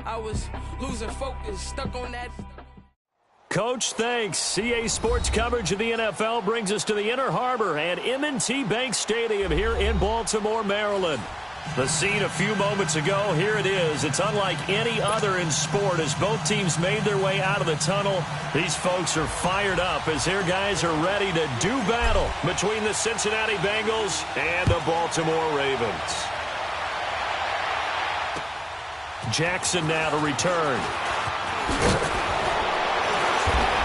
I was losing focus, stuck on that. Coach, thanks. CA Sports coverage of the NFL brings us to the Inner Harbor at M&T Bank Stadium here in Baltimore, Maryland. The scene a few moments ago, here it is. It's unlike any other in sport as both teams made their way out of the tunnel. These folks are fired up as their guys are ready to do battle between the Cincinnati Bengals and the Baltimore Ravens. Jackson now to return.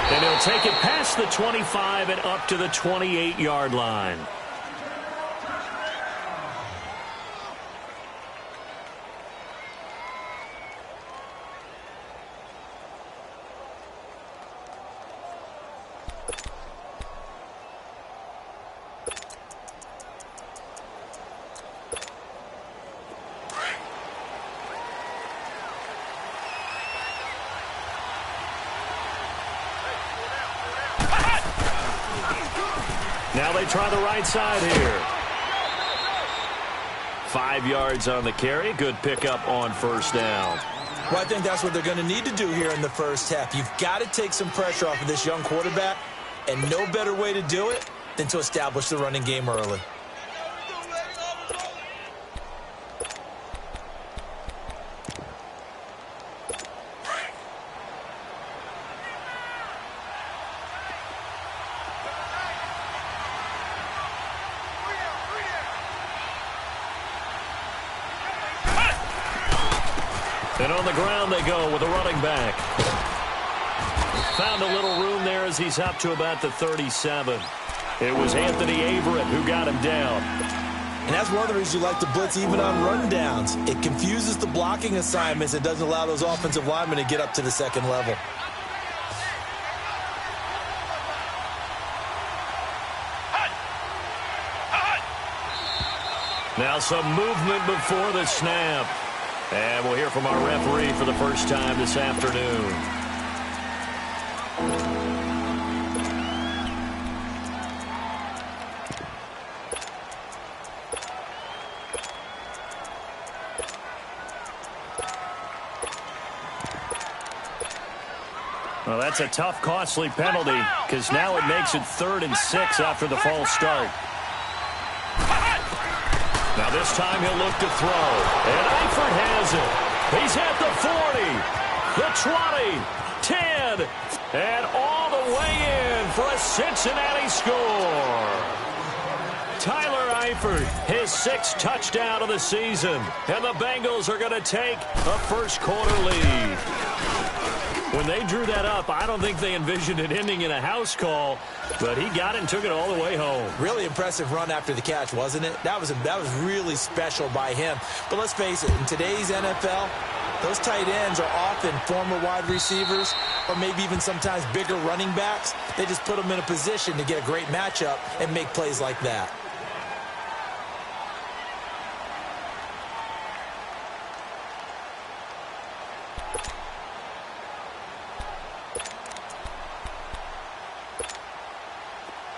And he'll take it past the 25 and up to the 28-yard line. Now they try the right side here. 5 yards on the carry. Good pickup on first down. Well, I think that's what they're going to need to do here in the first half. You've got to take some pressure off of this young quarterback, and no better way to do it than to establish the running game early. And on the ground they go with a running back. Found a little room there as he's up to about the 37. It was Anthony Averett who got him down. And that's one of the reasons you like to blitz even on rundowns. It confuses the blocking assignments. It doesn't allow those offensive linemen to get up to the second level. Now some movement before the snap. And we'll hear from our referee for the first time this afternoon. Well, that's a tough, costly penalty because now it makes it 3rd and 6 after the false start. Now this time he'll look to throw. And Eifert has it. He's at the 40, the 20, 10, and all the way in for a Cincinnati score. Tyler Eifert, his 6th touchdown of the season. And the Bengals are going to take a first-quarter lead. When they drew that up, I don't think they envisioned it ending in a house call, but he got it and took it all the way home. Really impressive run after the catch, wasn't it? That was really special by him. But let's face it, in today's NFL, those tight ends are often former wide receivers or maybe even sometimes bigger running backs. They just put them in a position to get a great matchup and make plays like that.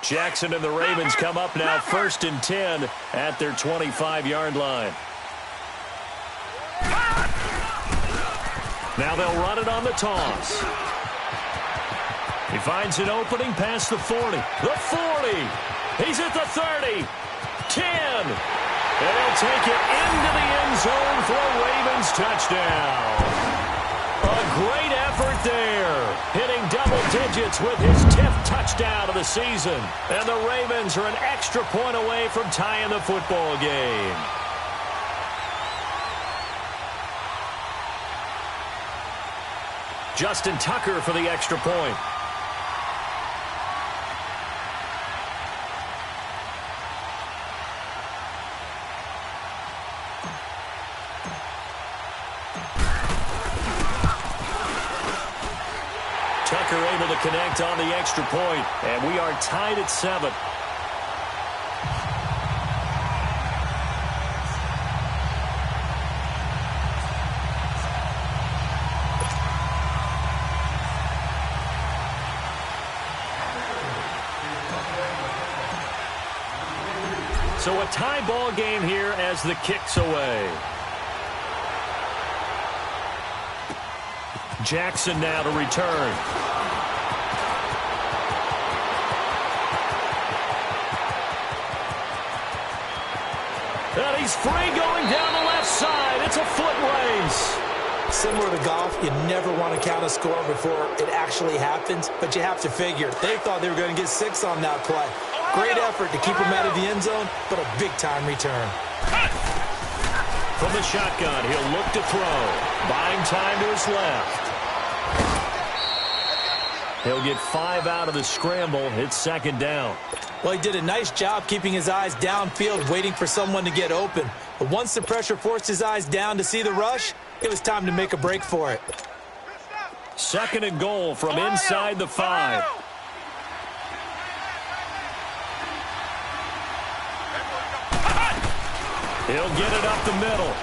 Jackson and the Ravens come up now 1st and 10 at their 25-yard line. Now they'll run it on the toss. He finds an opening past the 40. The 40. He's at the 30. 10. And he'll take it into the end zone for a Ravens touchdown. A great effort there, hitting double digits with his 10th touchdown of the season. And the Ravens are an extra point away from tying the football game. Justin Tucker for the extra point. Tucker able to connect on the extra point, and we are tied at 7. So a tie ball game here as the kick's away. Jackson now to return. And he's free going down the left side. It's a foot race. Similar to golf, you never want to count a score before it actually happens, but you have to figure. They thought they were going to get 6 on that play. Great effort to keep him out of the end zone, but a big-time return. From the shotgun, he'll look to throw. Buying time to his left. He'll get 5 out of the scramble. It's second down. Well, he did a nice job keeping his eyes downfield, waiting for someone to get open. But once the pressure forced his eyes down to see the rush, it was time to make a break for it. Second and goal from inside the 5. He'll get it up the middle.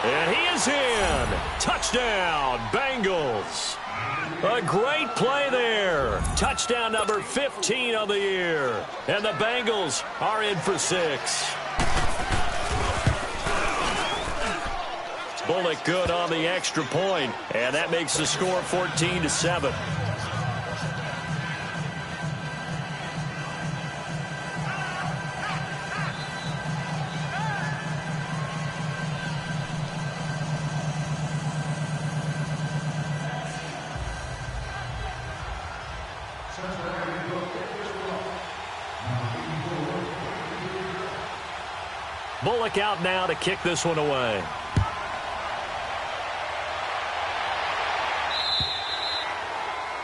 And he is in. Touchdown, Bengals. A great play there. Touchdown number 15 of the year. And the Bengals are in for 6. Bullock good on the extra point, and that makes the score 14-7. Bullock out now to kick this one away.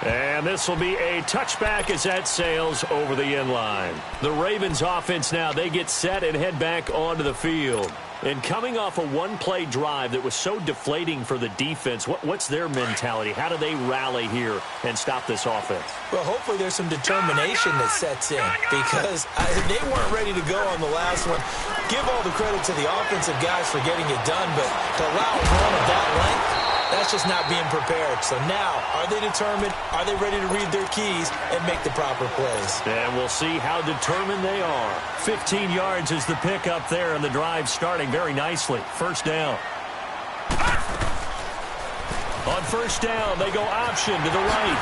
And this will be a touchback as that sails over the end line. The Ravens offense now, they get set and head back onto the field. And coming off a one-play drive that was so deflating for the defense, what's their mentality? How do they rally here and stop this offense? Well, hopefully there's some determination that sets in because they weren't ready to go on the last one. Give all the credit to the offensive guys for getting it done, but to allow a run of that length, that's just not being prepared. So now, are they determined? Are they ready to read their keys and make the proper plays? And we'll see how determined they are. 15 yards is the pickup there, and the drive starting very nicely. First down. On first down, they go option to the right.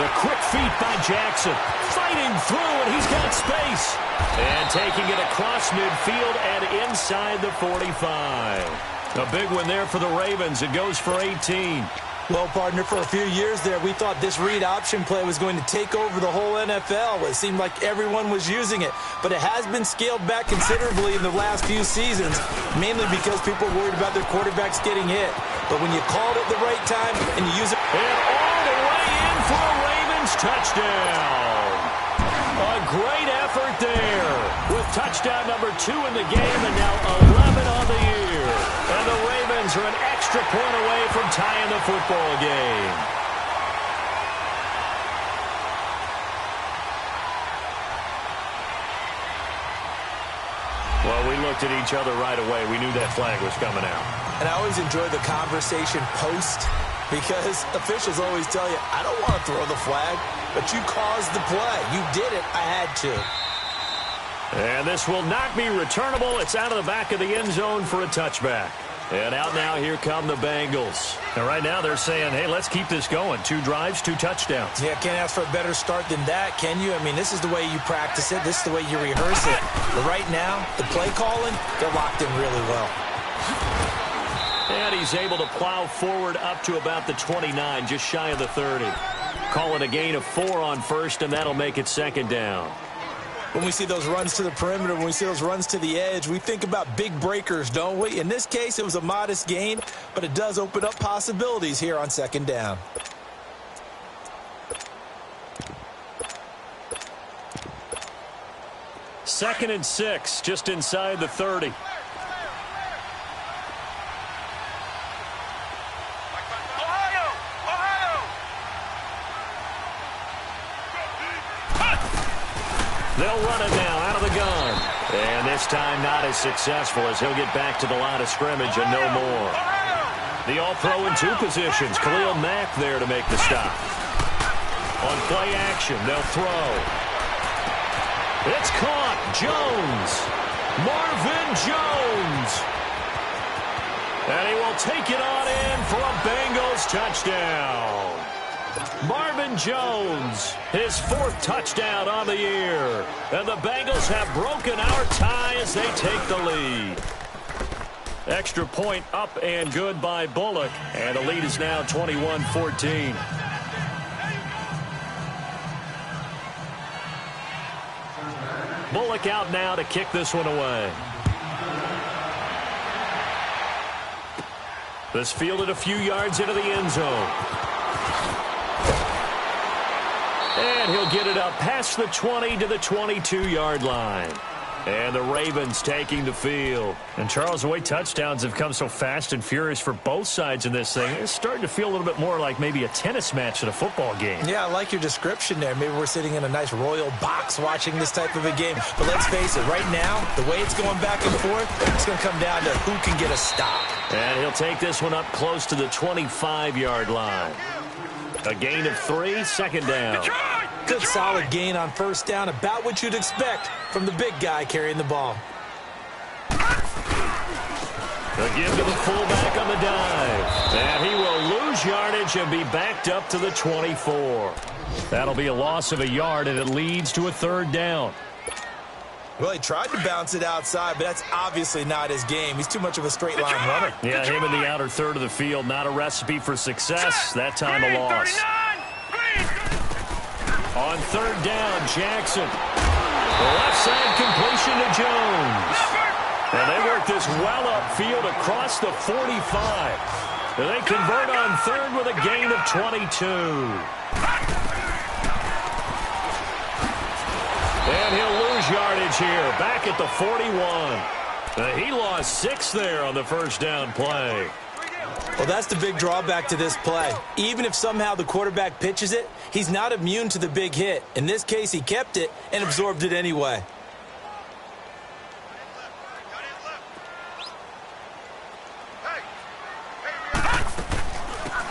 The quick feet by Jackson. Fighting through, and he's got space. And taking it across midfield and inside the 45. A big one there for the Ravens. It goes for 18. Well, partner, for a few years there, we thought this read option play was going to take over the whole NFL. It seemed like everyone was using it. But it has been scaled back considerably in the last few seasons, mainly because people are worried about their quarterbacks getting hit. But when you called it the right time and you use it... And all the way in for a Ravens touchdown. A great effort there with touchdown number 2 in the game and now 11 on the year. And the Ravens are an extra point away from tying the football game. Well, we looked at each other right away. We knew that flag was coming out. And I always enjoy the conversation post because officials always tell you, I don't want to throw the flag, but you caused the play. You did it. I had to. And this will not be returnable. It's out of the back of the end zone for a touchback. And out now, here come the Bengals. And right now they're saying, hey, let's keep this going. 2 drives, 2 touchdowns. Yeah, can't ask for a better start than that, can you? I mean, this is the way you practice it. This is the way you rehearse it. But right now, the play calling, they're locked in really well. And he's able to plow forward up to about the 29, just shy of the 30. Call it a gain of 4 on first, and that'll make it second down. When we see those runs to the perimeter, when we see those runs to the edge, we think about big breakers, don't we? In this case, it was a modest gain, but it does open up possibilities here on second down. Second and 6, just inside the 30. They'll run it now out of the gun. And this time not as successful as he'll get back to the line of scrimmage and no more. The all-pro in 2 positions. Khalil Mack there to make the stop. On play action, they'll throw. It's caught. Jones. Marvin Jones. And he will take it on in for a Bengals Bengals touchdown. Marvin Jones, his 4th touchdown on the year. And the Bengals have broken our tie as they take the lead. Extra point up and good by Bullock. And the lead is now 21-14. Bullock out now to kick this one away. This fielded a few yards into the end zone. And he'll get it up past the 20 to the 22-yard line. And the Ravens taking the field. And, Charles, the way touchdowns have come so fast and furious for both sides in this thing, it's starting to feel a little bit more like maybe a tennis match at a football game. Yeah, I like your description there. Maybe we're sitting in a nice royal box watching this type of a game. But let's face it, right now, the way it's going back and forth, it's going to come down to who can get a stop. And he'll take this one up close to the 25-yard line. A gain of 3, 2nd down. Good solid gain on 1st down, about what you'd expect from the big guy carrying the ball. They'll give to the fullback on the dive. And he will lose yardage and be backed up to the 24. That'll be a loss of a yard, and it leads to a 3rd down. Well, he tried to bounce it outside, but that's obviously not his game. He's too much of a straight-line runner. Yeah, him in the outer third of the field, not a recipe for success. That time a loss. On 3rd down, Jackson. The left side completion to Jones. And they work this well upfield across the 45. And they convert on 3rd with a gain of 22. And he'll lose yardage here, back at the 41. He lost 6 there on the 1st down play. Well, that's the big drawback to this play. Even if somehow the quarterback pitches it, he's not immune to the big hit. In this case, he kept it and absorbed it anyway.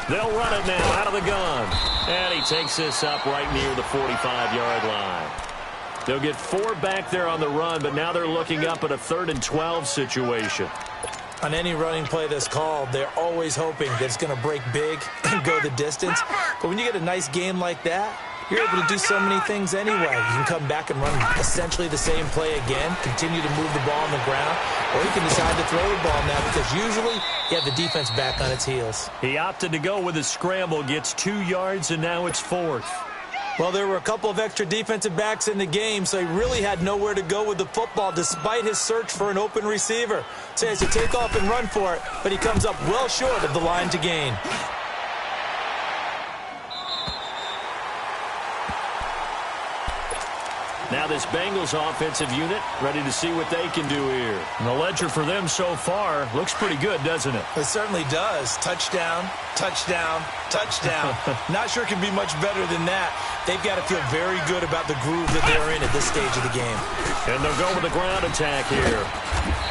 They'll run it now out of the gun. And he takes this up right near the 45-yard line. They'll get 4 back there on the run, but now they're looking up at a 3rd and 12 situation. On any running play that's called, they're always hoping that it's going to break big and go the distance. But when you get a nice game like that, you're able to do so many things anyway. You can come back and run essentially the same play again, continue to move the ball on the ground, or you can decide to throw the ball now because usually you have the defense back on its heels. He opted to go with a scramble, gets 2 yards, and now it's 4th. Well, there were a couple of extra defensive backs in the game, so he really had nowhere to go with the football despite his search for an open receiver. So he has to take off and run for it, but he comes up well short of the line to gain. Now this Bengals offensive unit ready to see what they can do here. And the ledger for them so far looks pretty good, doesn't it? It certainly does. Touchdown, touchdown, touchdown. Not sure it can be much better than that. They've got to feel very good about the groove that they're in at this stage of the game. And they'll go with the ground attack here.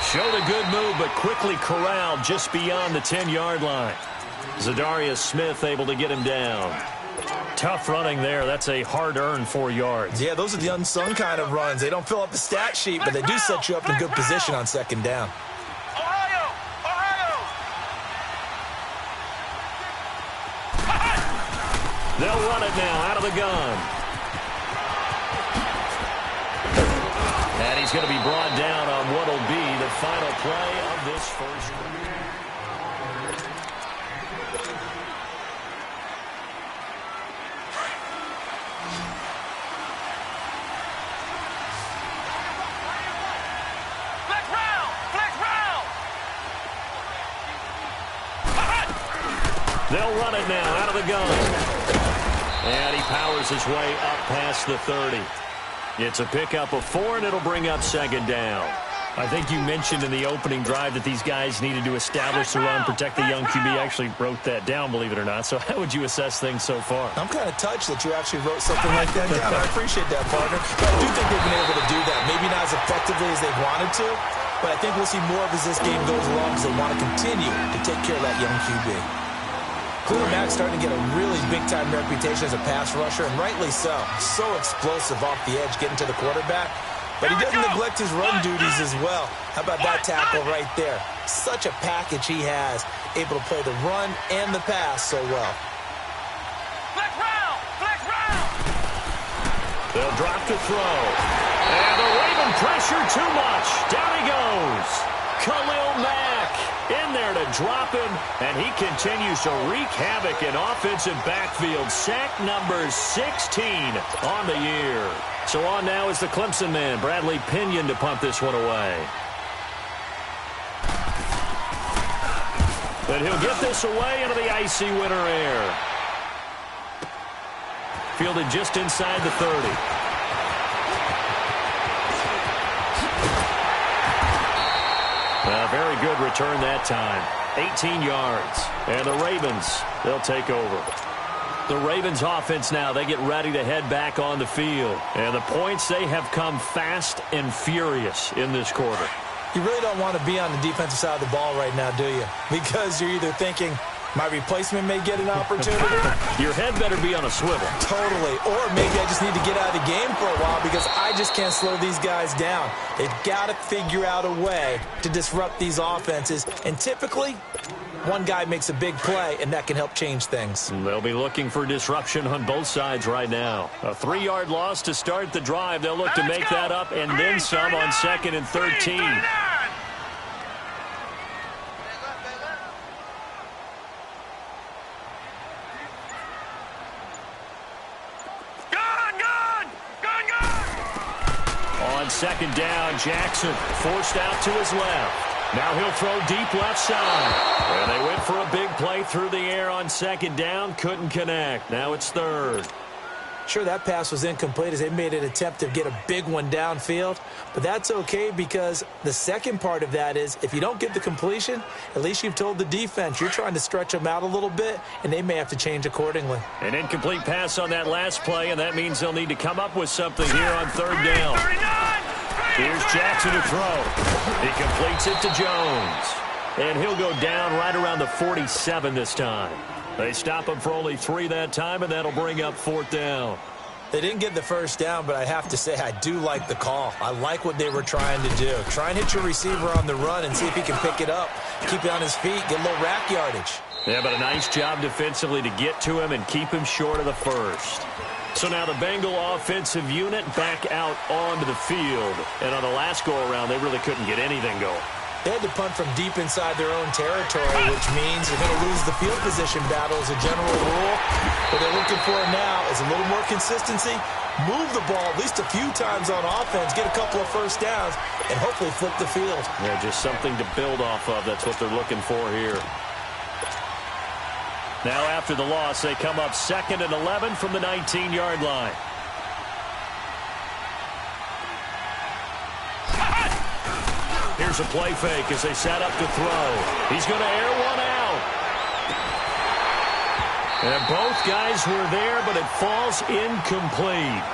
Showed a good move, but quickly corralled just beyond the 10-yard line. Zadarius Smith able to get him down. Tough running there. That's a hard-earned 4 yards. Yeah, those are the unsung kind of runs. They don't fill up the stat sheet, but they do set you up in good position on 2nd down. They'll run it now out of the gun. And he's going to be brought down on what will be the final play of this first quarter. They'll run it now out of the gun. And he powers his way up past the 30. It's a pickup of 4, and it'll bring up 2nd down. I think you mentioned in the opening drive that these guys needed to establish the run, protect the young QB. I actually wrote that down, believe it or not. So how would you assess things so far? I'm kind of touched that you actually wrote something like that down. I appreciate that, partner. But I do think they've been able to do that. Maybe not as effectively as they wanted to, but I think we'll see more of as this game goes along because they want to continue to take care of that young QB. Cooler Mack's starting to get a really big-time reputation as a pass rusher, and rightly so. So explosive off the edge, getting to the quarterback. but he doesn't neglect his run duties as well. How about that tackle right there? Such a package he has, able to play the run and the pass so well. Flex round! Flex round! They'll drop to throw. And the Raven pressure too much. Down he goes. Khalil Mack in there to drop him, and he continues to wreak havoc in offensive backfield. Sack number 16 on the year. So on now is the Clemson man, Bradley Pinion, to punt this one away. And he'll get this away into the icy winter air. Fielded just inside the 30. A very good return that time. 18 yards. And the Ravens, they'll take over. The Ravens offense now, they get ready to head back on the field. And the points, they have come fast and furious in this quarter. You really don't want to be on the defensive side of the ball right now, do you? Because you're either thinking, my replacement may get an opportunity. Your head better be on a swivel. Totally. Or maybe I just need to get out of the game for a while because I just can't slow these guys down. They've got to figure out a way to disrupt these offenses. And typically, one guy makes a big play, and that can help change things. They'll be looking for disruption on both sides right now. A 3-yard loss to start the drive. They'll look to make that up and then some on 2nd and 13. On 2nd down, Jackson forced out to his left. Now he'll throw deep left side. And they went for a big play through the air on 2nd down. Couldn't connect. Now it's 3rd. Sure, that pass was incomplete as they made an attempt to get a big one downfield. But that's okay because the second part of that is if you don't get the completion, at least you've told the defense you're trying to stretch them out a little bit, and they may have to change accordingly. An incomplete pass on that last play, and that means they'll need to come up with something here on 3rd down. Here's Jackson to throw. He completes it to Jones. And he'll go down right around the 47 this time. They stop him for only 3 that time, and that'll bring up 4th down. They didn't get the first down, but I have to say I do like the call. I like what they were trying to do. Try and hit your receiver on the run and see if he can pick it up. Keep it on his feet, get a little rack yardage. Yeah, but a nice job defensively to get to him and keep him short of the first. So now the Bengal offensive unit back out onto the field. And on the last go-around, they really couldn't get anything going. They had to punt from deep inside their own territory, which means you're going to lose the field position battle as a general rule. What they're looking for now is a little more consistency, move the ball at least a few times on offense, get a couple of first downs, and hopefully flip the field. Yeah, just something to build off of. That's what they're looking for here. Now after the loss, they come up 2nd and 11 from the 19-yard line. Here's a play fake as they set up to throw. He's going to air one out. And both guys were there, but it falls incomplete.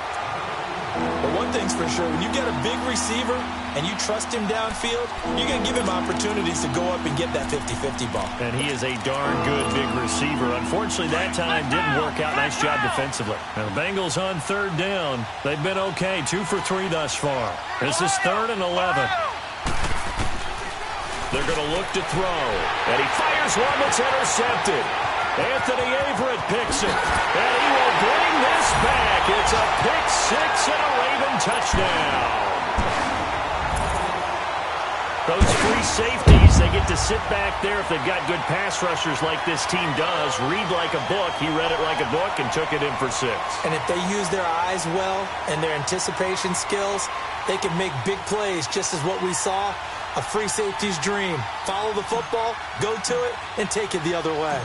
But one thing's for sure, when you get a big receiver and you trust him downfield, you're going to give him opportunities to go up and get that 50-50 ball. And he is a darn good big receiver. Unfortunately, that time didn't work out. Nice job defensively. Now, the Bengals on 3rd down. They've been okay, 2 for 3 thus far. This is 3rd and 11. They're going to look to throw. And he fires one that's intercepted. Anthony Averett picks it. And he will bring this back. It's a pick 6 and a Raven touchdown. Those free safeties, they get to sit back there if they've got good pass rushers like this team does. Read like a book. He read it like a book and took it in for 6. And if they use their eyes well and their anticipation skills, they can make big plays, just as what we saw. A free safety's dream. Follow the football, go to it, and take it the other way.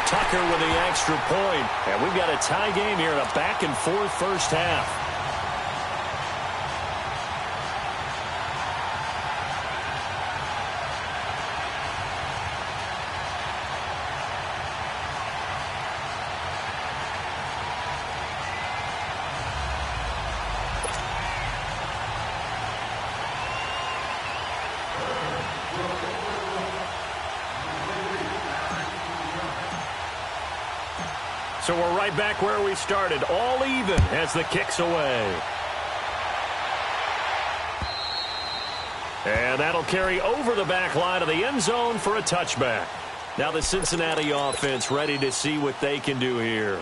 Tucker with the extra point. And we've got a tie game here in a back-and-forth first half. So we're right back where we started, all even as the kick's away. And that'll carry over the back line of the end zone for a touchback. Now the Cincinnati offense ready to see what they can do here.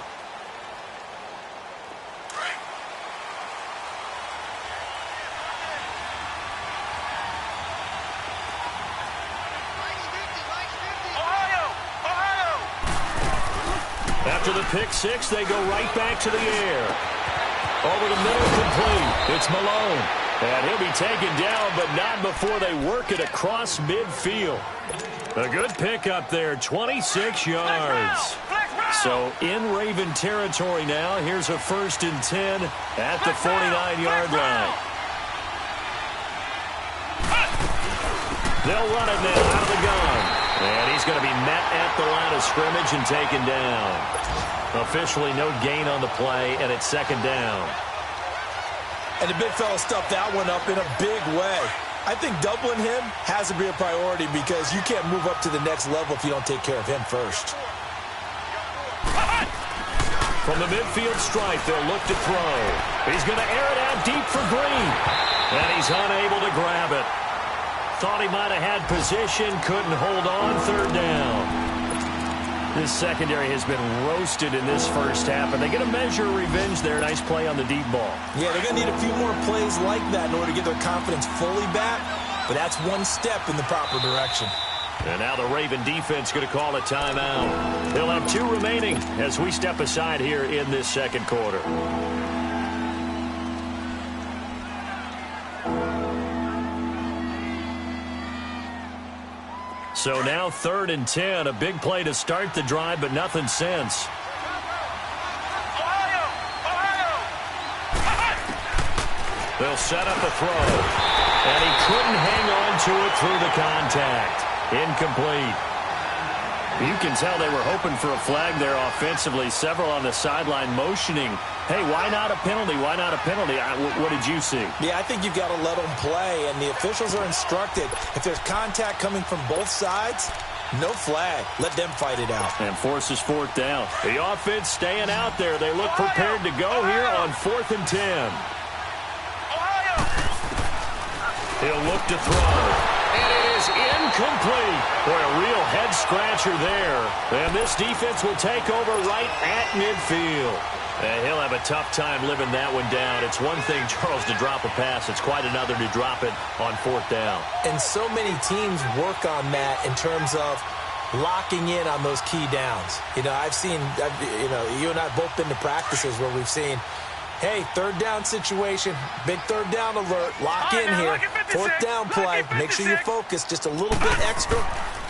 After the pick six, they go right back to the air. Over the middle, complete. It's Malone. And he'll be taken down, but not before they work it across midfield. A good pick up there, 26 yards. So in Raven territory now, here's a 1st and 10 at the 49-yard line. They'll run it now out of the gun. And he's going to be met at the line of scrimmage and taken down. Officially no gain on the play, and it's 2nd down. And the big fella stuffed that one up in a big way. I think doubling him has to be a priority because you can't move up to the next level if you don't take care of him first. From the midfield stripe, they'll look to throw. He's going to air it out deep for Green. And he's unable to grab it. Thought he might have had position, couldn't hold on, 3rd down. This secondary has been roasted in this first half, and they get a measure of revenge there. Nice play on the deep ball. Yeah, they're going to need a few more plays like that in order to get their confidence fully back, but that's one step in the proper direction. And now the Raven defense going to call a timeout. They'll have 2 remaining as we step aside here in this 2nd quarter. So now 3rd and 10, a big play to start the drive, but nothing since. They'll set up a throw, and he couldn't hang on to it through the contact. Incomplete. You can tell they were hoping for a flag there offensively. Several on the sideline motioning, hey, why not a penalty? Why not a penalty? What did you see? Yeah, I think you've got to let them play, and the officials are instructed. If there's contact coming from both sides, no flag. Let them fight it out. And forces 4th down. The offense staying out there. They look prepared to go here on 4th and 10. He'll look to throw. And it is incomplete. Boy, a real head-scratcher there. And this defense will take over right at midfield. And he'll have a tough time living that one down. It's one thing, Charles, to drop a pass. It's quite another to drop it on 4th down. And so many teams work on that in terms of locking in on those key downs. You know, you and I have both been to practices where we've seen, hey, 3rd down situation, big 3rd down alert, lock in here, 4th down play, make sure you focus just a little bit extra.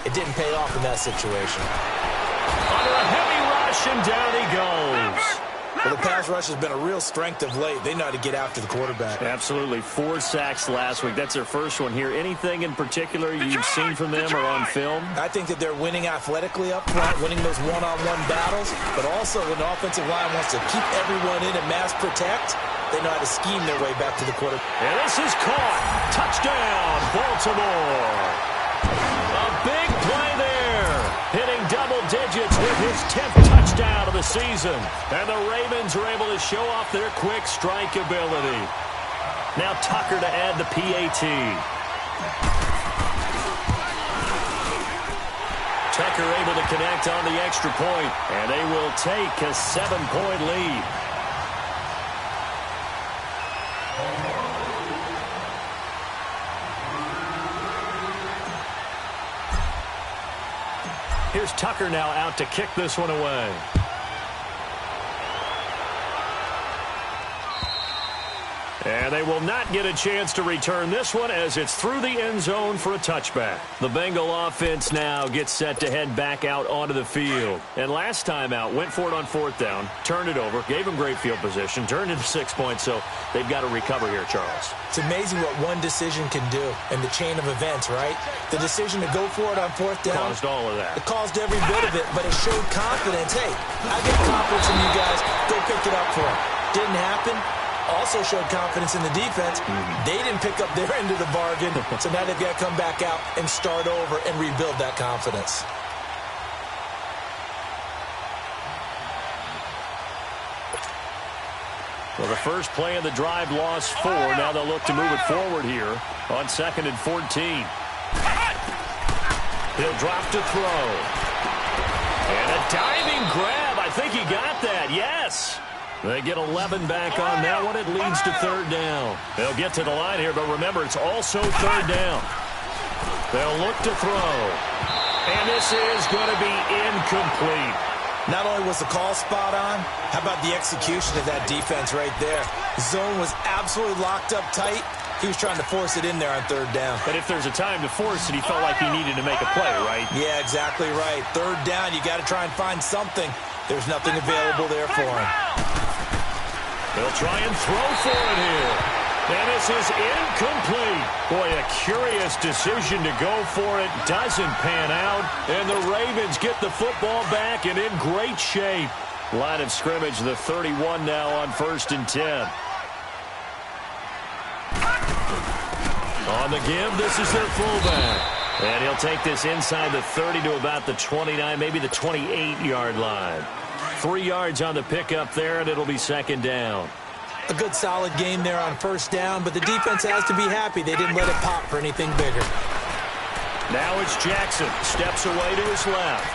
It didn't pay off in that situation. Under a heavy rush, and down he goes. Well, the pass rush has been a real strength of late. They know how to get after the quarterback. Absolutely. 4 sacks last week. That's their first one here. Anything in particular you've seen from them or on film? I think that they're winning athletically up front, winning those one-on-one battles, but also when the offensive line wants to keep everyone in and mass protect, they know how to scheme their way back to the quarterback. And this is caught. Touchdown, Baltimore. A big play there, hitting double digits with his 10th touchdown of the season. And the Ravens are able to show off their quick strike ability. Now Tucker to add the PAT. Tucker able to connect on the extra point, and they will take a 7-point lead. Here's Tucker now out to kick this one away. And they will not get a chance to return this one as it's through the end zone for a touchback. The Bengal offense now gets set to head back out onto the field. And last time out, went for it on 4th down, turned it over, gave them great field position, turned it to 6 points, so they've got to recover here, Charles. It's amazing what one decision can do in the chain of events, right? The decision to go for it on 4th down. Caused all of that. It caused every bit of it, but it showed confidence. Hey, I get confidence in you guys. Go pick it up for them. Didn't happen. Also showed confidence in the defense. They didn't pick up their end of the bargain, so now they've got to come back out and start over and rebuild that confidence. Well, the first play of the drive lost 4. Now they'll look to move it forward here on 2nd and 14. He'll drop to throw. And a diving grab. I think he got that. Yes. They get 11 back on that one. It leads to 3rd down. They'll get to the line here, but remember, it's also 3rd down. They'll look to throw. And this is going to be incomplete. Not only was the call spot on, how about the execution of that defense right there? The zone was absolutely locked up tight. He was trying to force it in there on 3rd down. But if there's a time to force it, he felt like he needed to make a play, right? Yeah, exactly right. 3rd down, you got to try and find something. There's nothing available there for him. They'll try and throw for it here. And this is incomplete. Boy, a curious decision to go for it. Doesn't pan out. And the Ravens get the football back and in great shape. Line of scrimmage, the 31 now on 1st and 10. On the give, this is their fullback. And he'll take this inside the 30 to about the 29, maybe the 28-yard line. 3 yards on the pickup there, and it'll be 2nd down. A good solid game there on 1st down, but the defense has to be happy they didn't let it pop for anything bigger. Now it's Jackson. Steps away to his left.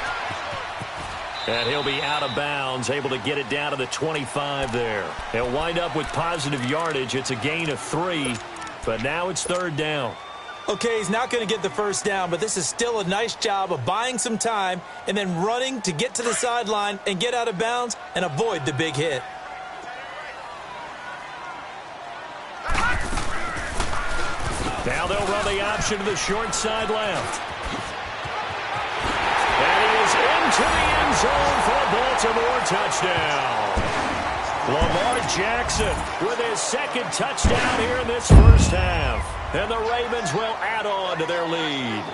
And he'll be out of bounds, able to get it down to the 25 there. He'll wind up with positive yardage. It's a gain of 3, but now it's 3rd down. Okay, he's not going to get the 1st down, but this is still a nice job of buying some time and then running to get to the sideline and get out of bounds and avoid the big hit. Now they'll run the option to the short side left. And he is into the end zone for a Baltimore touchdown. Lamar Jackson with his 2nd touchdown here in this first half. And the Ravens will add on to their lead.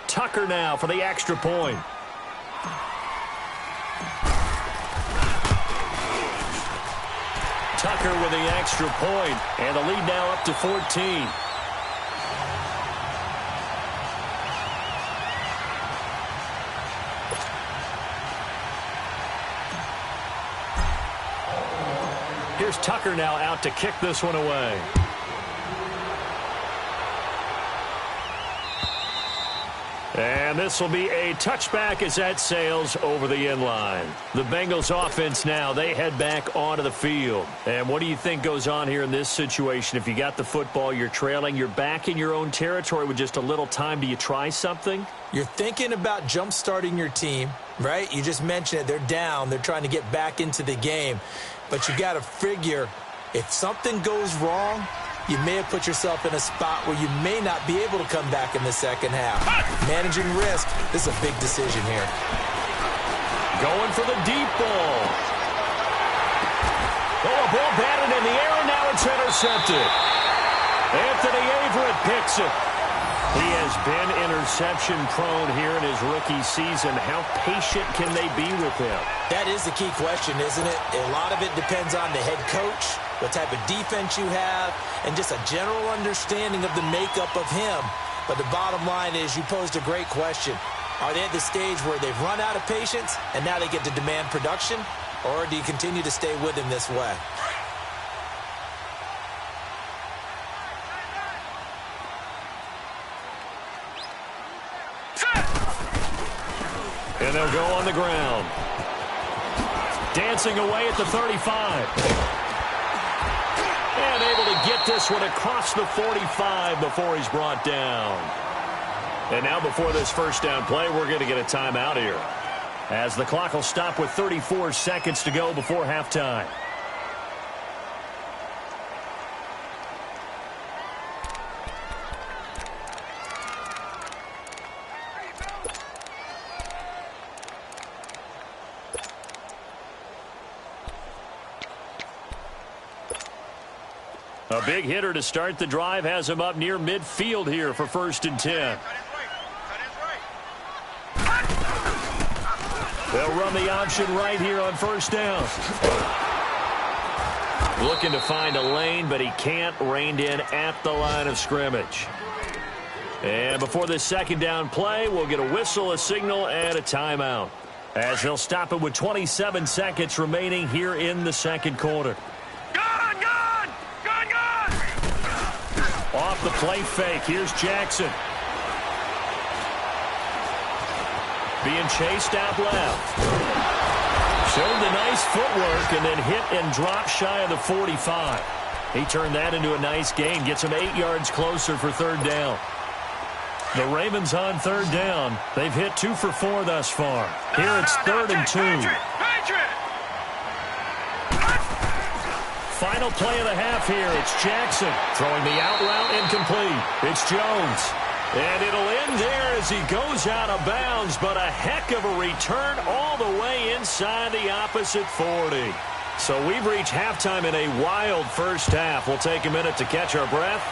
Tucker now for the extra point. Tucker with the extra point, and the lead now up to 14. Here's Tucker now out to kick this one away. And this will be a touchback as that sails over the end line. The Bengals offense now, they head back onto the field. And what do you think goes on here in this situation? If you got the football, you're trailing, you're back in your own territory with just a little time. Do you try something? You're thinking about jump-starting your team, right? You just mentioned it. They're down. They're trying to get back into the game. But you got to figure if something goes wrong, you may have put yourself in a spot where you may not be able to come back in the second half. Managing risk, this is a big decision here. Going for the deep ball. Oh, a ball batted in the air, and now it's intercepted. Anthony Averett picks it. He has been interception-prone here in his rookie season. How patient can they be with him? That is the key question, isn't it? A lot of it depends on the head coach, what type of defense you have, and just a general understanding of the makeup of him. But the bottom line is you posed a great question. Are they at the stage where they've run out of patience and now they get to demand production? Or do you continue to stay with him this way? And they'll go on the ground. Dancing away at the 35. And able to get this one across the 45 before he's brought down. And now before this first down play, we're going to get a timeout here, as the clock will stop with 34 seconds to go before halftime. A big hitter to start the drive has him up near midfield here for 1st and 10. They'll run the option right here on 1st down. Looking to find a lane, but he can't. Reined in at the line of scrimmage. And before this second down play, we'll get a whistle, a signal, and a timeout, as they'll stop it with 27 seconds remaining here in the second quarter. Gun! Gun! Gun! Gun! Off the play fake, here's Jackson. Being chased out left. Showed the nice footwork and then hit and dropped shy of the 45. He turned that into a nice gain, gets him 8 yards closer for third down. The Ravens on third down. They've hit 2 for 4 thus far. Here it's 3rd and 2. Final play of the half here. It's Jackson throwing the out route incomplete. It's Jones. And it'll end there as he goes out of bounds, but a heck of a return all the way inside the opposite 40. So we've reached halftime in a wild first half. We'll take a minute to catch our breath.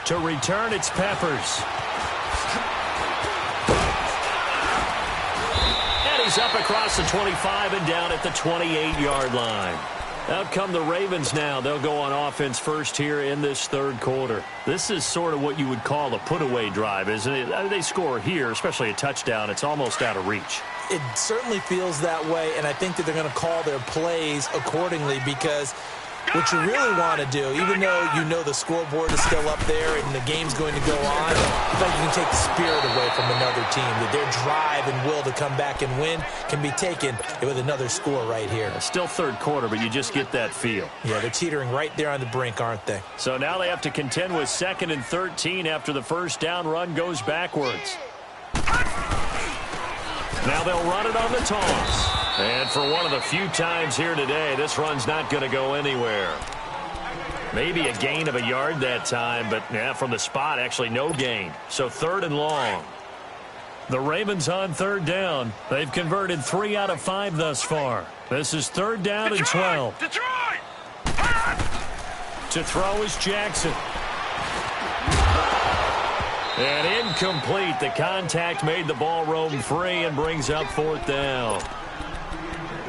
To return, it's Peppers. And he's up across the 25 and down at the 28-yard line. Out come the Ravens now. They'll go on offense first here in this third quarter. This is sort of what you would call a put-away drive, isn't it? They score here, especially a touchdown. It's almost out of reach. It certainly feels that way, and I think that they're going to call their plays accordingly, because what you really want to do, even though you know the scoreboard is still up there and the game's going to go on, I think you can take the spirit away from another team, that their drive and will to come back and win can be taken with another score right here. Still third quarter, but you just get that feel. Yeah, they're teetering right there on the brink, aren't they? So now they have to contend with 2nd and 13 after the first down run goes backwards. Now they'll run it on the toss. And for one of the few times here today, this run's not going to go anywhere. Maybe a gain of a yard that time, but yeah, from the spot, actually no gain. So 3rd and long. The Ravens on third down. They've converted 3 out of 5 thus far. This is 3rd down and 12. Detroit! To throw is Jackson. And incomplete. The contact made the ball roam free and brings up 4th down.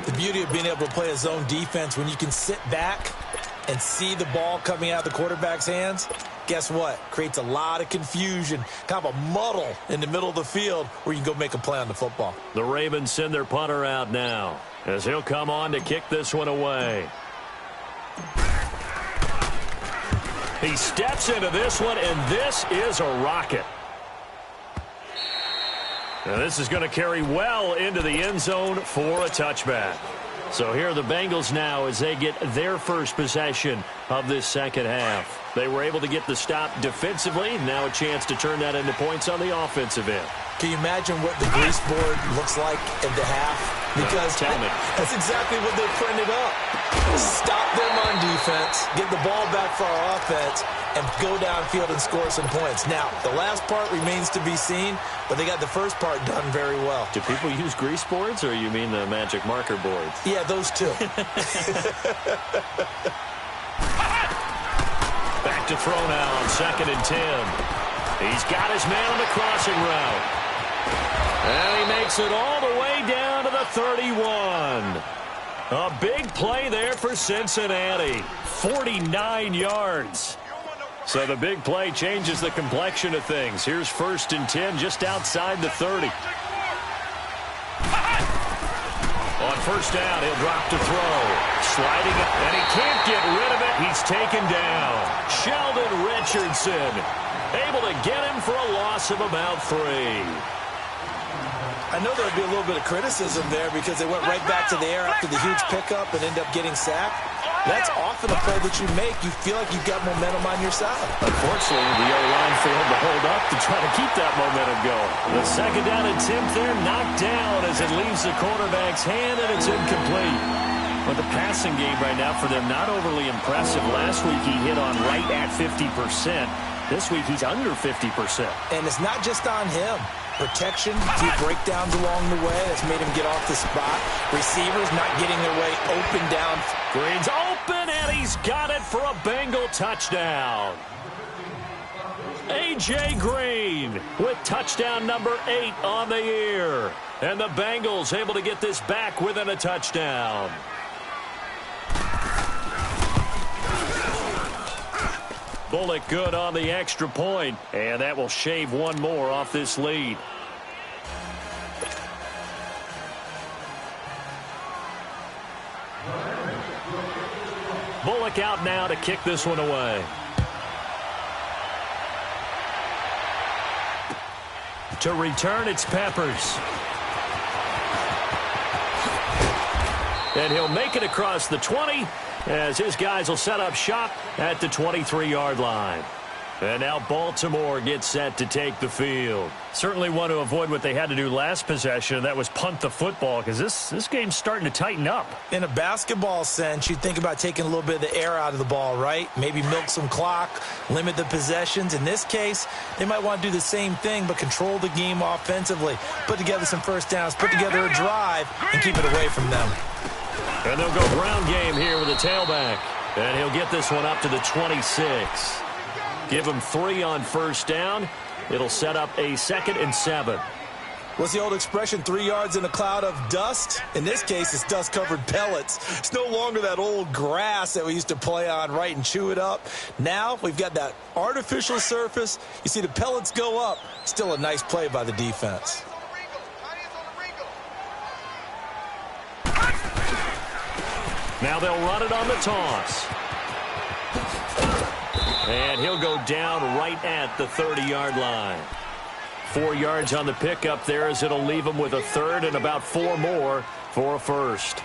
The beauty of being able to play a zone defense, when you can sit back and see the ball coming out of the quarterback's hands, guess what? Creates a lot of confusion, kind of a muddle in the middle of the field where you can go make a play on the football. The Ravens send their punter out now as he'll come on to kick this one away. He steps into this one, and this is a rocket. Now this is going to carry well into the end zone for a touchback. So here are the Bengals now as they get their first possession of this second half. They were able to get the stop defensively. Now a chance to turn that into points on the offensive end. Can you imagine what the grease board looks like at the half? Because tell me. That's exactly what they printed up. Stop them on defense, get the ball back for our offense, and go downfield and score some points. Now, the last part remains to be seen, but they got the first part done very well. Do people use grease boards, or you mean the magic marker boards? Yeah, those two. Back to throw now on 2nd and 10. He's got his man on the crossing route. And he makes it all the way down to the 31. A big play there for Cincinnati. 49 yards. So the big play changes the complexion of things. Here's 1st and 10 just outside the 30. On first down, he'll drop to throw. Sliding it, and he can't get rid of it. He's taken down. Sheldon Richardson able to get him for a loss of about 3. I know there'll be a little bit of criticism there because they went right back to the air after the huge pickup and end up getting sacked. That's often a play that you make. You feel like you've got momentum on your side. Unfortunately, the O-line failed to hold up to try to keep that momentum going. The 2nd down attempt there knocked down as it leaves the quarterback's hand, and it's incomplete. But the passing game right now for them, not overly impressive. Last week he hit on right at 50%. This week he's under 50%. And it's not just on him. Protection, few breakdowns along the way. That's made him get off the spot. Receivers not getting their way open down. Green's open, and he's got it for a Bengal touchdown. A.J. Green with touchdown number 8 on the year. And the Bengals able to get this back within a touchdown. Bullock good on the extra point, and that will shave one more off this lead. Bullock out now to kick this one away. To return, it's Peppers. And he'll make it across the 20 as his guys will set up shop at the 23-yard line. And now Baltimore gets set to take the field. Certainly want to avoid what they had to do last possession, and that was punt the football, because this game's starting to tighten up. In a basketball sense, you think about taking a little bit of the air out of the ball, right? Maybe milk some clock, limit the possessions. In this case, they might want to do the same thing, but control the game offensively. Put together some first downs, put together a drive, and keep it away from them. And they'll go ground game here with a tailback. And he'll get this one up to the 26. Give him 3 on first down. It'll set up a 2nd and 7. What's the old expression, 3 yards in a cloud of dust? In this case, it's dust-covered pellets. It's no longer that old grass that we used to play on, right, and chew it up. Now we've got that artificial surface. You see the pellets go up. Still a nice play by the defense. Now they'll run it on the toss. And he'll go down right at the 30-yard line. 4 yards on the pickup there as it'll leave him with a 3rd and about 4 more for a first.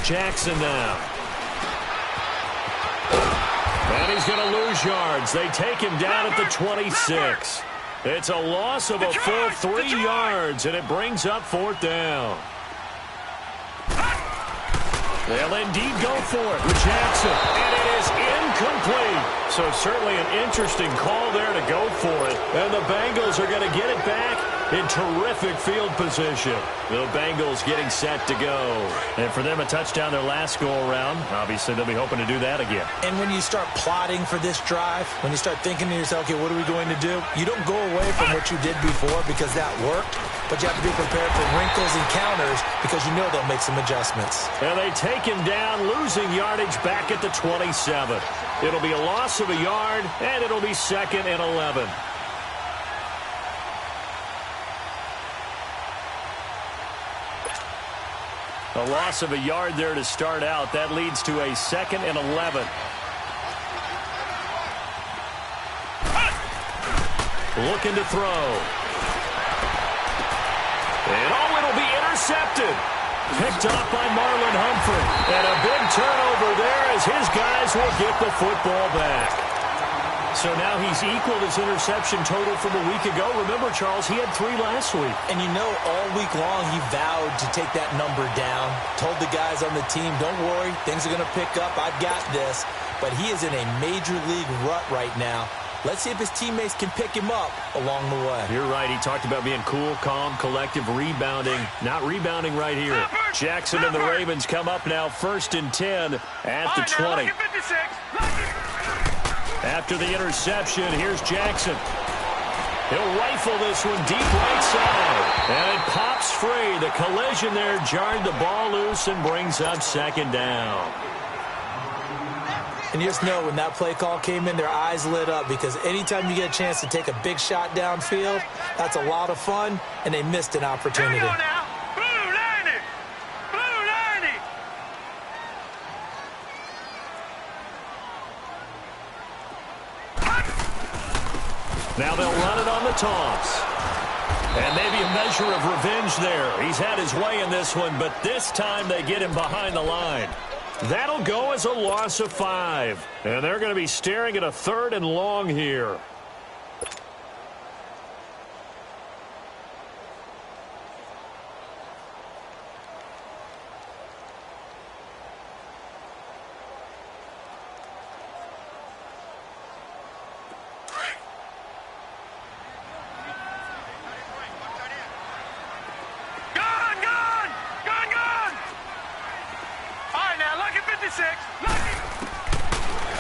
Jackson now. And he's going to lose yards. They take him down at the 26. It's a loss of a full 3 yards, and it brings up 4th down. They'll indeed go for it with Jackson, and it is incomplete. So certainly an interesting call there to go for it. And the Bengals are going to get it back in terrific field position. The Bengals getting set to go. And for them, a touchdown their last go-around. Obviously, they'll be hoping to do that again. And when you start plotting for this drive, when you start thinking to yourself, okay, what are we going to do? You don't go away from what you did before because that worked, but you have to be prepared for wrinkles and counters because you know they'll make some adjustments. And they take him down, losing yardage back at the 27. It'll be a loss of a yard, and it'll be 2nd and 11. A loss of a yard there to start out. That leads to a 2nd and 11. Looking to throw. And it'll be intercepted. Picked off by Marlon Humphrey. And a big turnover there as his guys will get the football back. So now he's equaled his interception total from a week ago. Remember, Charles, he had 3 last week. And you know, all week long he vowed to take that number down. Told the guys on the team, don't worry, things are going to pick up. I've got this. But he is in a major league rut right now. Let's see if his teammates can pick him up along the way. You're right. He talked about being cool, calm, collective, rebounding. Not rebounding right here. Jackson and the Ravens come up now 1st and 10 at the 20. After the interception, here's Jackson. He'll rifle this one deep right side. And it pops free. The collision there jarred the ball loose and brings up 2nd down. And you just know when that play call came in, their eyes lit up because anytime you get a chance to take a big shot downfield, that's a lot of fun, and they missed an opportunity. Here we go now. Blue 90. Blue 90. Now they'll run it on the toss. And maybe a measure of revenge there. He's had his way in this one, but this time they get him behind the line. That'll go as a loss of 5. And they're going to be staring at a 3rd and long here.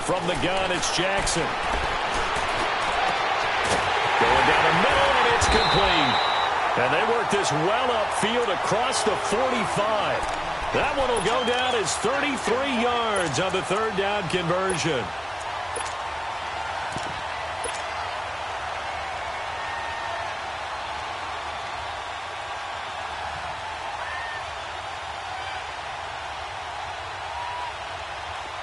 From the gun, it's Jackson. down the middle, and it's complete. And they work this well upfield across the 45. That one will go down as 33 yards on the third down conversion.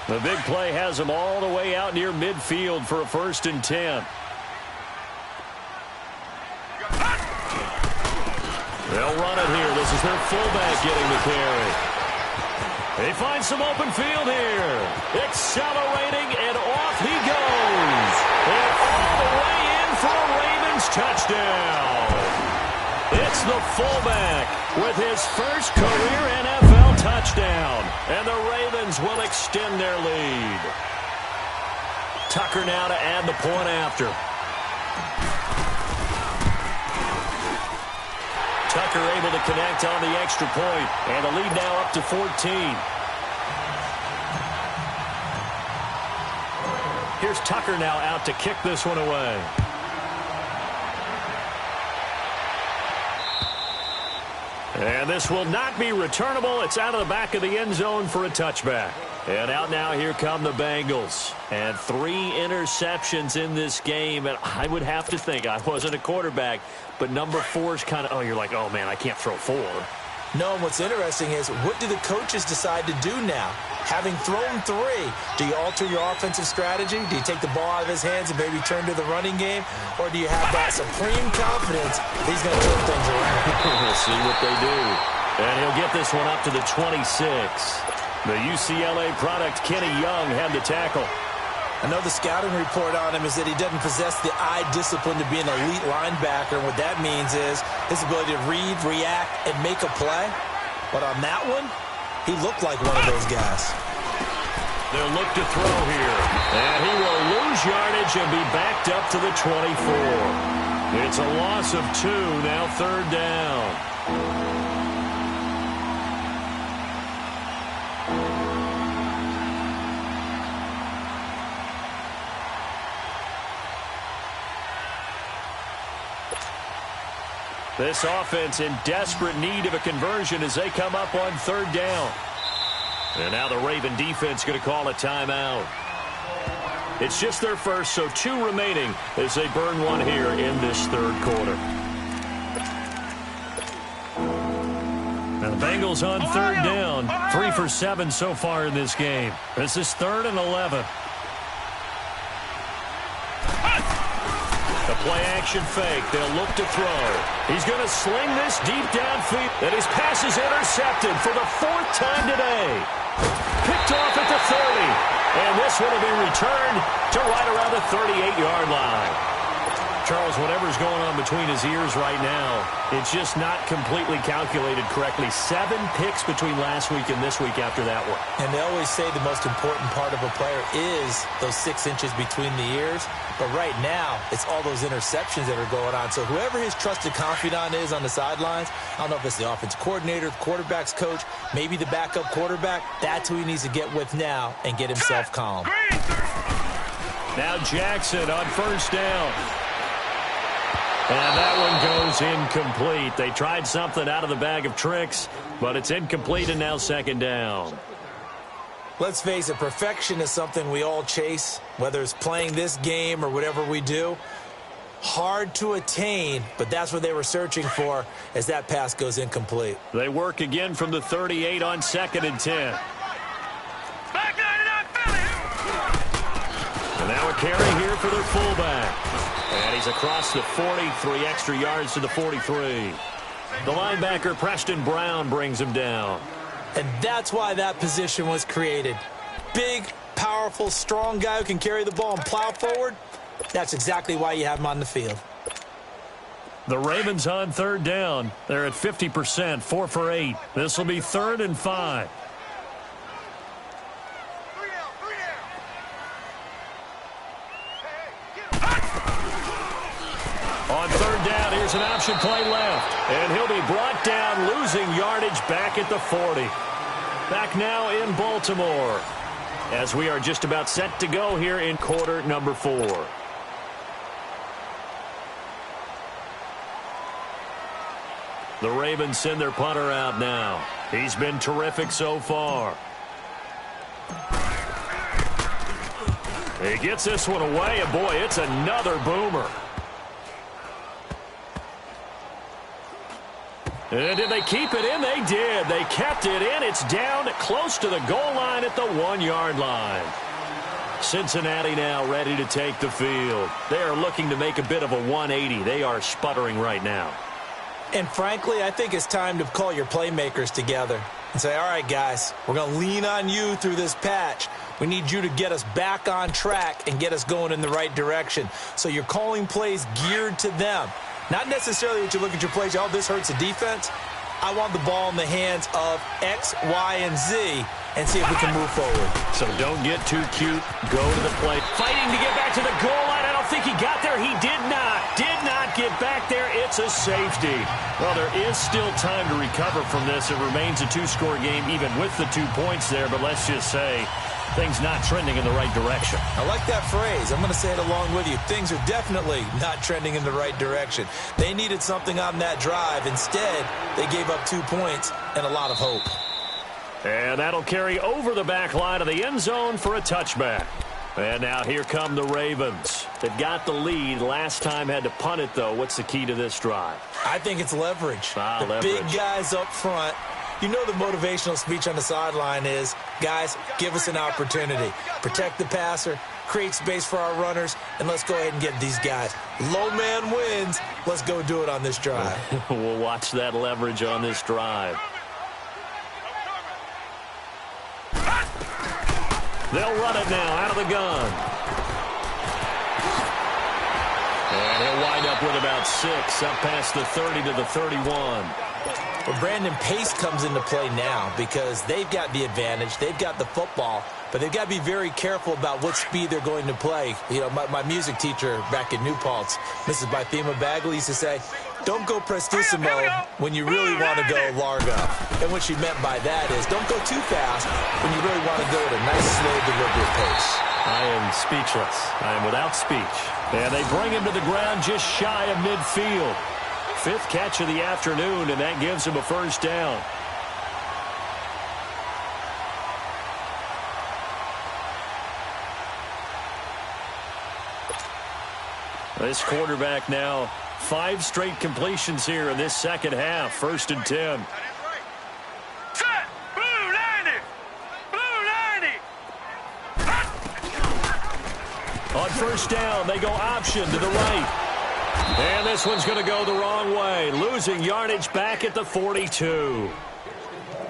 The big play has them all the way out near midfield for a 1st and 10. They'll run it here. This is their fullback getting the carry. They find some open field here. Accelerating, and off he goes. And all the way in for a Ravens touchdown. It's the fullback with his first career NFL touchdown. And the Ravens will extend their lead. Tucker now to add the point after. Tucker able to connect on the extra point, and the lead now up to 14. Here's Tucker now out to kick this one away. And this will not be returnable. It's out of the back of the end zone for a touchback. And out now, here come the Bengals. And 3 interceptions in this game. And I would have to think, I wasn't a quarterback, but number 4 is kind of, oh, you're like, oh, man, I can't throw 4. No, and what's interesting is, what do the coaches decide to do now? Having thrown 3, do you alter your offensive strategy? Do you take the ball out of his hands and maybe turn to the running game? Or do you have that supreme confidence he's going to turn things around? We'll see what they do. And he'll get this one up to the 26. The UCLA product, Kenny Young, had the tackle. I know the scouting report on him is that he doesn't possess the eye discipline to be an elite linebacker. And what that means is his ability to read, react, and make a play. But on that one, he looked like one of those guys. They'll look to throw here. And he will lose yardage and be backed up to the 24. It's a loss of 2, now 3rd down. This offense in desperate need of a conversion as they come up on 3rd down. And now the Raven defense going to call a timeout. It's just their first, so 2 remaining as they burn one here in this 3rd quarter. Now the Bengals on 3rd down. 3 for 7 so far in this game. This is 3rd and 11. The play-action fake. They'll look to throw. He's going to sling this deep downfield. And his pass is intercepted for the 4th time today. Picked off at the 30. And this one will be returned to right around the 38-yard line. Charles, whatever's going on between his ears right now, it's just not completely calculated correctly. 7 picks between last week and this week after that one. And they always say the most important part of a player is those 6 inches between the ears. But right now, it's all those interceptions that are going on. So whoever his trusted confidant is on the sidelines, I don't know if it's the offensive coordinator, the quarterback's coach, maybe the backup quarterback, that's who he needs to get with now and get himself calm. Now Jackson on 1st down. And that one goes incomplete. They tried something out of the bag of tricks, but it's incomplete and now 2nd down. Let's face it, perfection is something we all chase, whether it's playing this game or whatever we do. Hard to attain, but that's what they were searching for as that pass goes incomplete. They work again from the 38 on 2nd and 10. And now a carry here for their fullback. And he's across the 43 extra yards to the 43. The linebacker, Preston Brown, brings him down. And that's why that position was created. Big, powerful, strong guy who can carry the ball and plow forward. That's exactly why you have him on the field. The Ravens on 3rd down. They're at 50%, 4 for 8. This will be 3rd and 5. On 3rd down, here's an option play left. And he'll be brought down, losing yardage back at the 40. Back now in Baltimore, as we are just about set to go here in quarter number 4. The Ravens send their punter out now. He's been terrific so far. He gets this one away, and boy, it's another boomer. And did they keep it in? They did. They kept it in. It's down close to the goal line at the 1-yard line. Cincinnati now ready to take the field. They are looking to make a bit of a 180. They are sputtering right now. And frankly, I think it's time to call your playmakers together and say, all right, guys, we're going to lean on you through this patch. We need you to get us back on track and get us going in the right direction. So you're calling plays geared to them. Not necessarily that you look at your plays, oh, this hurts the defense. I want the ball in the hands of X, Y, and Z and see if we can move forward. So don't get too cute. Go to the play. Fighting to get back to the goal line. I don't think he got there. He did not. Did not get back there. It's a safety. Well, there is still time to recover from this. It remains a 2-score game even with the 2 points there. But let's just say things not trending in the right direction. I like that phrase. I'm going to say it along with you. Things are definitely not trending in the right direction. They needed something on that drive. Instead, they gave up 2 points and a lot of hope. And that'll carry over the back line of the end zone for a touchback. And now here come the Ravens. They've got the lead. Last time had to punt it, though. What's the key to this drive? I think it's leverage. Leverage. Big guys up front. You know the motivational speech on the sideline is, guys, give us an opportunity. Protect the passer, create space for our runners, and let's go ahead and get these guys. Low man wins. Let's go do it on this drive. We'll watch that leverage on this drive. They'll run it now out of the gun. And he'll wind up with about 6 up past the 30 to the 31. Well, Brandon, pace comes into play now because they've got the advantage. They've got the football, but they've got to be very careful about what speed they're going to play. You know, my music teacher back in New Paltz, Mrs. Bythema Bagley, used to say, don't go prestissimo when you really want to go largo. And what she meant by that is don't go too fast when you really want to go at a nice, slow, deliberate pace. I am speechless. I am without speech. And they bring him to the ground just shy of midfield. 5th catch of the afternoon, and that gives him a first down. This quarterback now 5 straight completions here in this second half. 1st and 10. Set. Blue 90. Blue 90. On first down, they go option to the right. And this one's going to go the wrong way. Losing yardage back at the 42.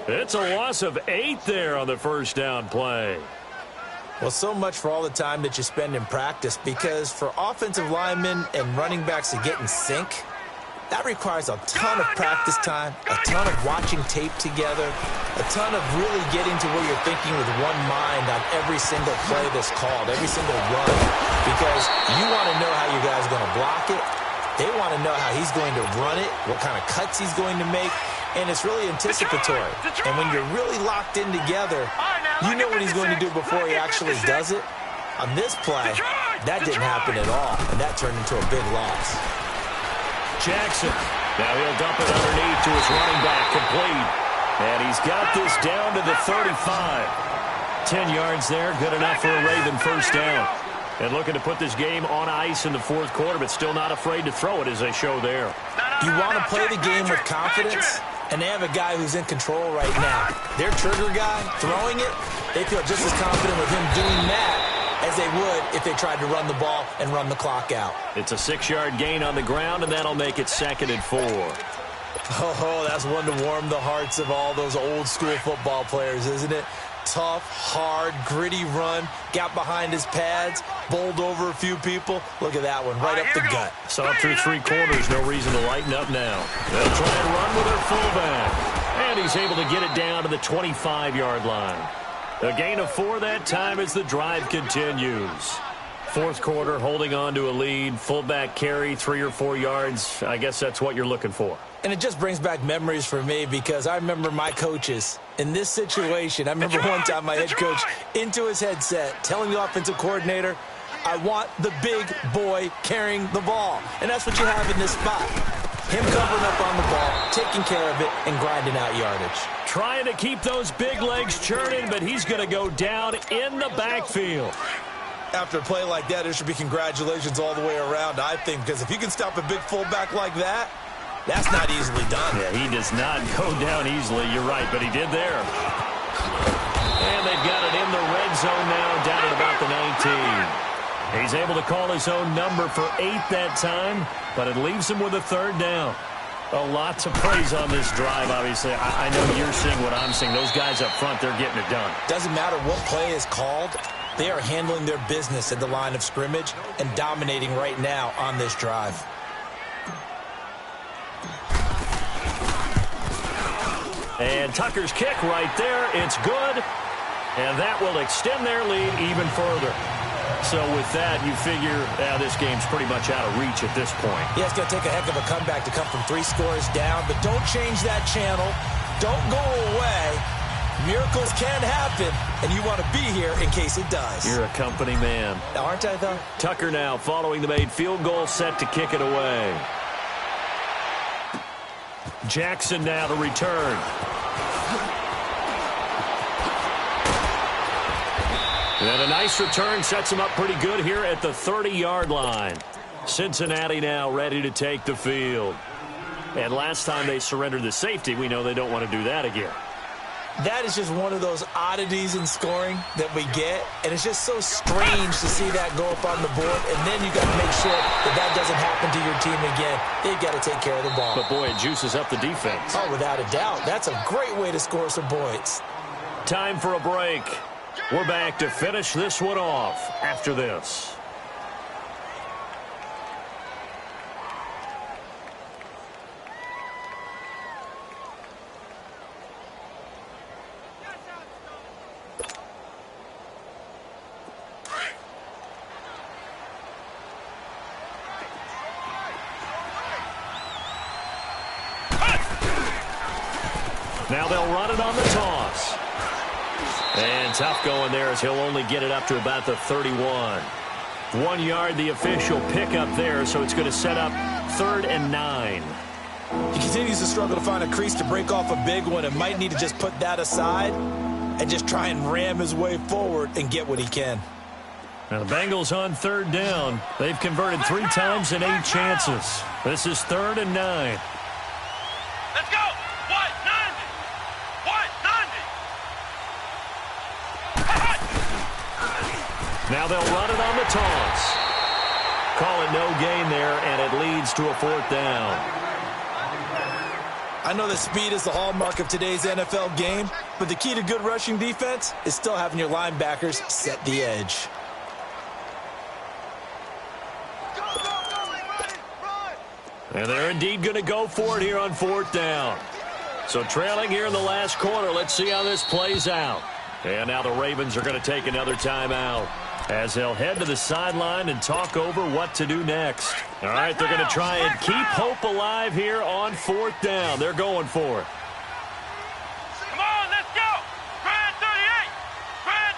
It's a loss of 8 there on the first down play. Well, so much for all the time that you spend in practice, because for offensive linemen and running backs to get in sync, that requires a ton of practice time, a ton of watching tape together, a ton of really getting to where you're thinking with one mind on every single play that's called, every single run, because you want to know how your guy's going to block it. They want to know how he's going to run it, what kind of cuts he's going to make, and it's really anticipatory. And when you're really locked in together, you know what he's going to do before he actually does it. On this play, that didn't happen at all, and that turned into a big loss. Jackson. Now he'll dump it underneath to his running back, complete. And he's got this down to the 35. 10 yards there, good enough for a Raven first down. And looking to put this game on ice in the 4th quarter, but still not afraid to throw it as they show there. You want to play the game with confidence, and they have a guy who's in control right now. Their trigger guy, throwing it, they feel just as confident with him doing that as they would if they tried to run the ball and run the clock out. It's a 6-yard gain on the ground, and that'll make it 2nd and 4. Oh, that's one to warm the hearts of all those old-school football players, isn't it? Tough, hard, gritty run, got behind his pads, bowled over a few people. Look at that one, right up the gut. Saw through 3 quarters, no reason to lighten up now. They'll try and run with their fullback. And he's able to get it down to the 25-yard line. A gain of 4 that time as the drive continues. 4th quarter, holding on to a lead. Fullback carry, 3 or 4 yards. I guess that's what you're looking for. And it just brings back memories for me because I remember my coaches in this situation. I remember one time my head coach into his headset telling the offensive coordinator, I want the big boy carrying the ball. And that's what you have in this spot. Him covering up on the ball, taking care of it, and grinding out yardage. Trying to keep those big legs churning, but he's going to go down in the backfield. After a play like that, there should be congratulations all the way around, I think, because if you can stop a big fullback like that, that's not easily done. Yeah, he does not go down easily. You're right, but he did there. And they've got it in the red zone now, down at about the 19. He's able to call his own number for 8 that time, but it leaves him with a 3rd down. A lot to praise on this drive, obviously. I know you're seeing what I'm seeing. Those guys up front, they're getting it done. Doesn't matter what play is called. They are handling their business at the line of scrimmage and dominating right now on this drive. And Tucker's kick right there. It's good. And that will extend their lead even further. So with that, you figure this game's pretty much out of reach at this point. Yeah, it's going to take a heck of a comeback to come from 3 scores down. But don't change that channel. Don't go away. Miracles can happen, and you want to be here in case it does. You're a company man. Aren't I, though? Tucker now following the made field goal, set to kick it away. Jackson now to return. And a nice return sets him up pretty good here at the 30-yard line. Cincinnati now ready to take the field. And last time they surrendered the safety, we know they don't want to do that again. That is just one of those oddities in scoring that we get, and it's just so strange to see that go up on the board, and then you got to make sure that that doesn't happen to your team again. They've got to take care of the ball. But, boy, it juices up the defense. Oh, without a doubt. That's a great way to score some points. Time for a break. We're back to finish this one off after this. Now they'll run it on the toss. And tough going there as he'll only get it up to about the 31. 1 yard, the official pickup there, so it's going to set up 3rd and 9. He continues to struggle to find a crease to break off a big one and might need to just put that aside and just try and ram his way forward and get what he can. Now the Bengals on 3rd down. They've converted 3 times in 8 chances. This is 3rd and 9. Let's go. What? 90. What? 90. Now they'll run it on the toss. Call it no gain there, and it leads to a 4th down. I know that speed is the hallmark of today's NFL game, but the key to good rushing defense is still having your linebackers set the edge. And they're indeed going to go for it here on 4th down. So trailing here in the last quarter. Let's see how this plays out. And now the Ravens are going to take another timeout as they'll head to the sideline and talk over what to do next. All right, they're going to try and keep hope alive here on 4th down. They're going for it. Come on, let's go. Grand 38. Grand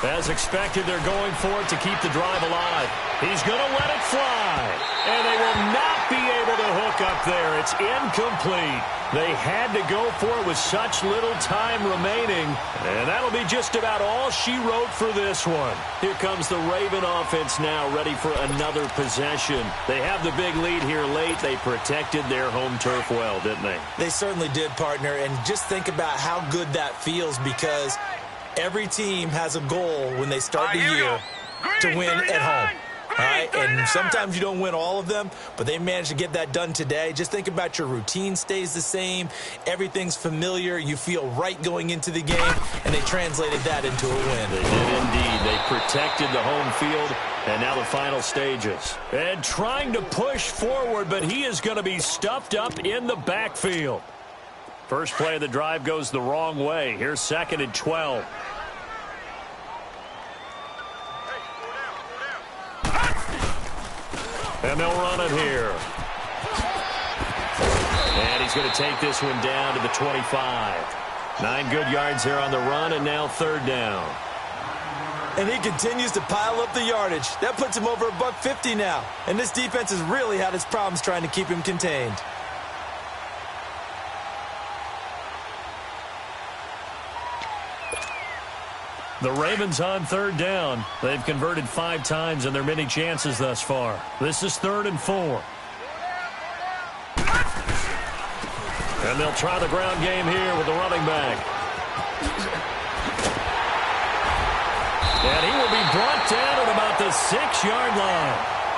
38. As expected, they're going for it to keep the drive alive. He's going to let it fly. And they will not be able to hook up there. It's incomplete. They had to go for it with such little time remaining. And that'll be just about all she wrote for this one. Here comes the Raven offense now, ready for another possession. They have the big lead here late. They protected their home turf well, didn't they? They certainly did, partner. And just think about how good that feels, because every team has a goal when they start the year to win at home. All right, and sometimes you don't win all of them, but they managed to get that done today. Just think about your routine stays the same. Everything's familiar. You feel right going into the game, and they translated that into a win. They did indeed. They protected the home field, and now the final stages. And trying to push forward, but he is going to be stuffed up in the backfield. First play of the drive goes the wrong way. Here's 2nd and 12. And they'll run it here. And he's going to take this one down to the 25. 9 good yards here on the run, and now 3rd down. And he continues to pile up the yardage. That puts him over $150 now. And this defense has really had its problems trying to keep him contained. The Ravens on third down. They've converted 5 times in their many chances thus far. This is 3rd and 4. And they'll try the ground game here with the running back. And he will be brought down at about the 6-yard line.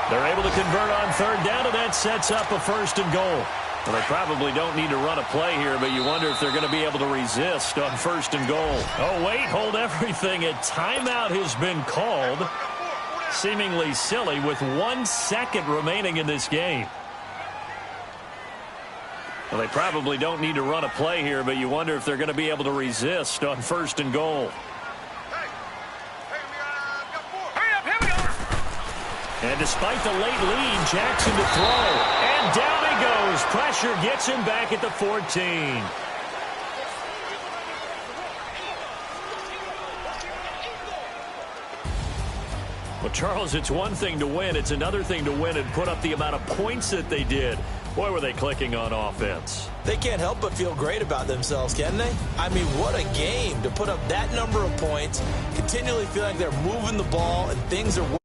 They're able to convert on third down, and that sets up a 1st and goal. Well, they probably don't need to run a play here, but you wonder if they're going to be able to resist on 1st and goal. Oh, wait, hold everything. A timeout has been called. Seemingly silly with 1 second remaining in this game. Well, they probably don't need to run a play here, but you wonder if they're going to be able to resist on 1st and goal. And despite the late lead, Jackson to throw. And down he goes. Pressure gets him back at the 14. Well, Charles, it's one thing to win. It's another thing to win and put up the amount of points that they did. Boy, were they clicking on offense. They can't help but feel great about themselves, can they? I mean, what a game to put up that number of points, continually feel like they're moving the ball and things are